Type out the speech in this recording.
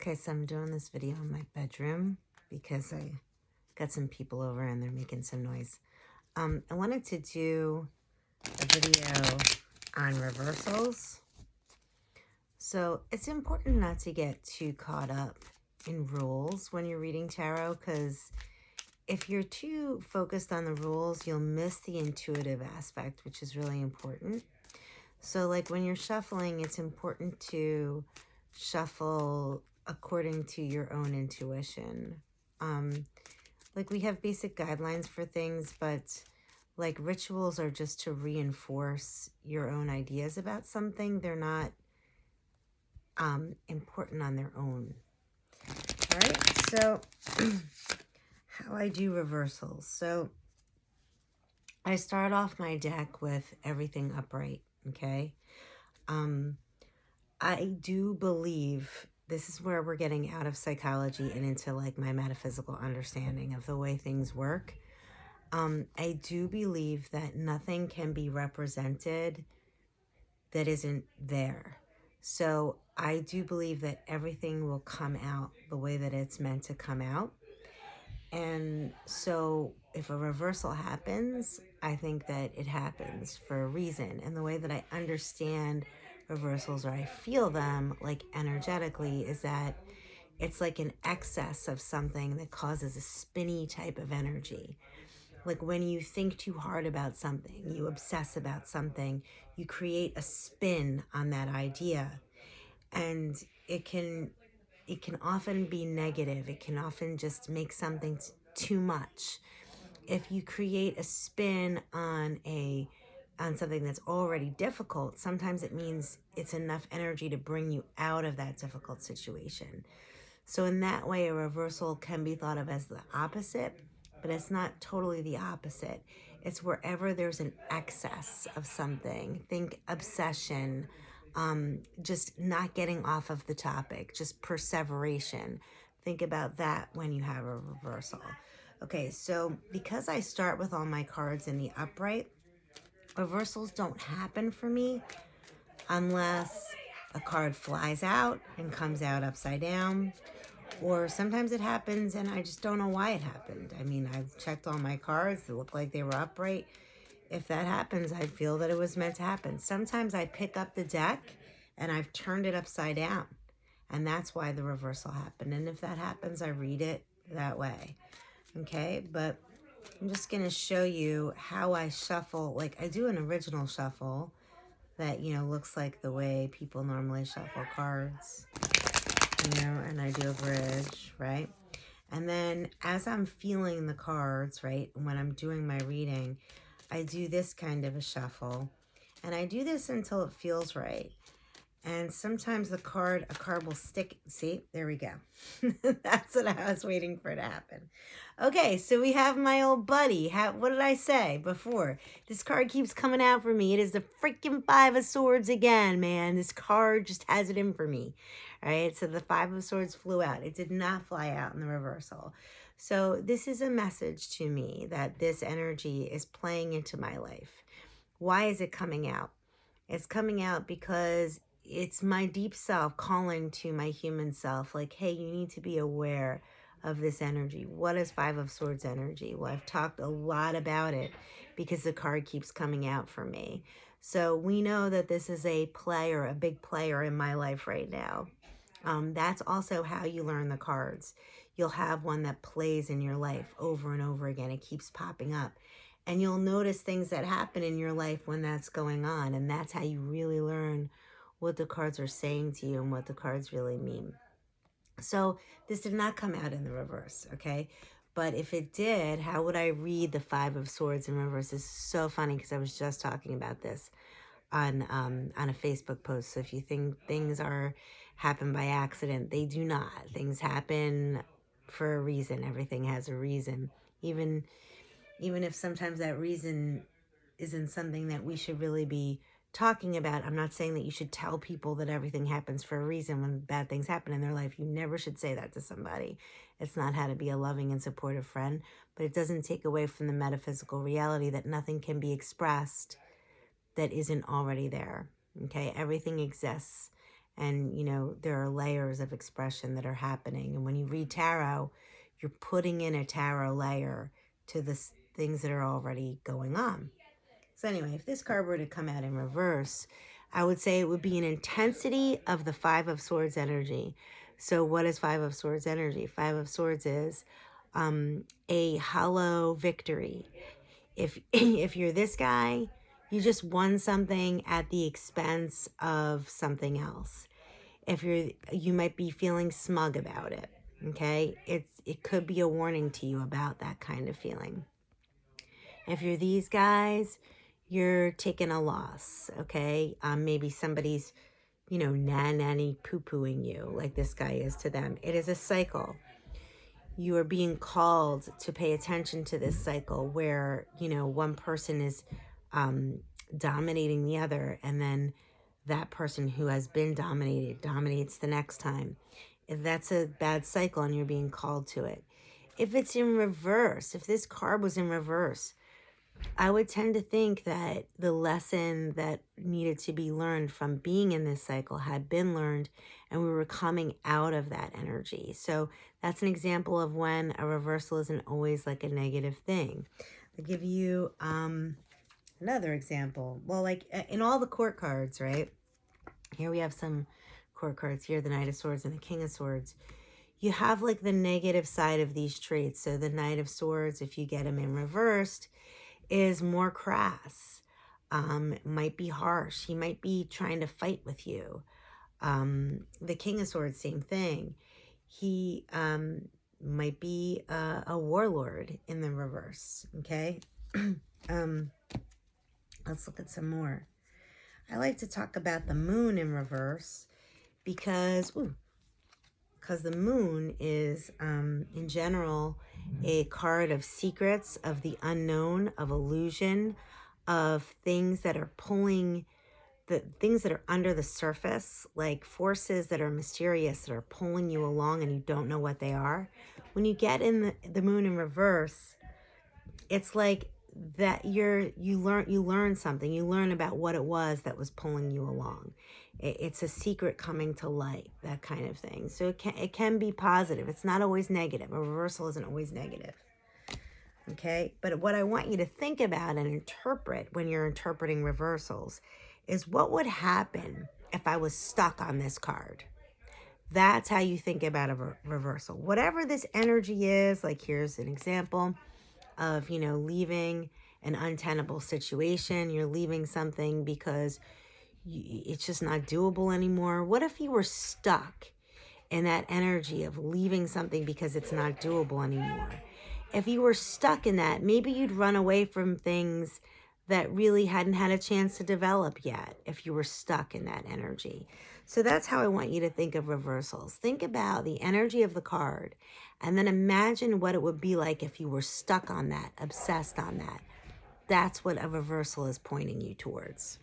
Okay, so I'm doing this video in my bedroom because I got some people over and they're making some noise. I wanted to do a video on reversals. So it's important not to get too caught up in rules when you're reading tarot, because if you're too focused on the rules, you'll miss the intuitive aspect, which is really important. So like when you're shuffling, it's important to shuffle according to your own intuition. Like we have basic guidelines for things, but like rituals are just to reinforce your own ideas about something. They're not important on their own. All right, so how I do reversals. So I start off my deck with everything upright, okay? I do believe this is where we're getting out of psychology and into like my metaphysical understanding of the way things work. I do believe that nothing can be represented that isn't there. So I do believe that everything will come out the way that it's meant to come out. And so if a reversal happens, I think that it happens for a reason. And the way that I understand reversals, or I feel them like energetically, is that it's like an excess of something that causes a spinny type of energy. Like when you think too hard about something, you obsess about something, you create a spin on that idea. And it can often be negative. It can often just make something too much. If you create a spin on something that's already difficult, sometimes it means it's enough energy to bring you out of that difficult situation. So in that way, a reversal can be thought of as the opposite, but it's not totally the opposite. It's wherever there's an excess of something. Think obsession, just not getting off of the topic, just perseveration. Think about that when you have a reversal. Okay, so because I start with all my cards in the upright, reversals don't happen for me unless a card flies out and comes out upside down. Or sometimes it happens and I just don't know why it happened. I mean, I've checked all my cards. They look like they were upright. If that happens, I feel that it was meant to happen. Sometimes I pick up the deck and I've turned it upside down. And that's why the reversal happened. And if that happens, I read it that way. Okay, but I'm just going to show you how I shuffle. Like I do an original shuffle that, looks like the way people normally shuffle cards. And I do a bridge, right? And then as I'm feeling the cards, right, when I'm doing my reading, I do this kind of a shuffle. And I do this until it feels right. And sometimes a card will stick. See, there we go. That's what I was waiting for to happen. Okay, so we have my old buddy. What did I say before? This card keeps coming out for me. It is the freaking Five of Swords again, man. This card just has it in for me. All right, so the Five of Swords flew out. It did not fly out in the reversal. So this is a message to me that this energy is playing into my life. Why is it coming out? It's coming out because it's my deep self calling to my human self, like, hey, you need to be aware of this energy. What is Five of Swords energy? Well, I've talked a lot about it because the card keeps coming out for me. So we know that this is a big player in my life right now. That's also how you learn the cards. You'll have one that plays in your life over and over again. It keeps popping up. And you'll notice things that happen in your life when that's going on. And that's how you really learn what the cards are saying to you and what the cards really mean. So this did not come out in the reverse, okay? But if it did, how would I read the Five of Swords in reverse? This is so funny because I was just talking about this on a Facebook post. So if you think things happen by accident, they do not. Things happen for a reason. Everything has a reason. Even if sometimes that reason isn't something that we should really be talking about. I'm not saying that you should tell people that everything happens for a reason when bad things happen in their life. You never should say that to somebody. It's not how to be a loving and supportive friend, but it doesn't take away from the metaphysical reality that nothing can be expressed that isn't already there. Okay, everything exists. And, there are layers of expression that are happening. And when you read tarot, you're putting in a tarot layer to the things that are already going on. So anyway, if this card were to come out in reverse, I would say it would be an intensity of the Five of Swords energy. So what is Five of Swords energy? Five of Swords is a hollow victory. If you're this guy, you just won something at the expense of something else. You might be feeling smug about it. Okay, it could be a warning to you about that kind of feeling. If you're these guys, you're taking a loss, okay? Maybe somebody's, nanny poo-pooing you like this guy is to them. It is a cycle. You are being called to pay attention to this cycle where, one person is dominating the other, and then that person who has been dominated dominates the next time. If that's a bad cycle and you're being called to it. If it's in reverse, if this card was in reverse, I would tend to think that the lesson that needed to be learned from being in this cycle had been learned, and we were coming out of that energy. So that's an example of when a reversal isn't always like a negative thing. I'll give you another example. Well, like in all the court cards, right? Here we have some court cards here, the Knight of Swords and the King of Swords. You have like the negative side of these traits. So the Knight of Swords, if you get him in reversed, is more crass, might be harsh. He might be trying to fight with you. The King of Swords, same thing. He might be a warlord in the reverse, okay? Let's look at some more. I like to talk about the Moon in reverse because the Moon is, in general, a card of secrets, of the unknown, of illusion, of things that are pulling, the things that are under the surface, like forces that are mysterious that are pulling you along and you don't know what they are. When you get in the Moon in reverse, it's like that you learn something. You learn about what it was that was pulling you along. It's a secret coming to light, that kind of thing. So it can be positive. It's not always negative. A reversal isn't always negative. Okay? But what I want you to think about and interpret when you're interpreting reversals is what would happen if I was stuck on this card. That's how you think about a reversal. Whatever this energy is, like here's an example of, leaving an untenable situation. You're leaving something because it's just not doable anymore. What if you were stuck in that energy of leaving something because it's not doable anymore? If you were stuck in that, maybe you'd run away from things that really hadn't had a chance to develop yet if you were stuck in that energy. So that's how I want you to think of reversals. Think about the energy of the card and then imagine what it would be like if you were stuck on that, obsessed on that. That's what a reversal is pointing you towards.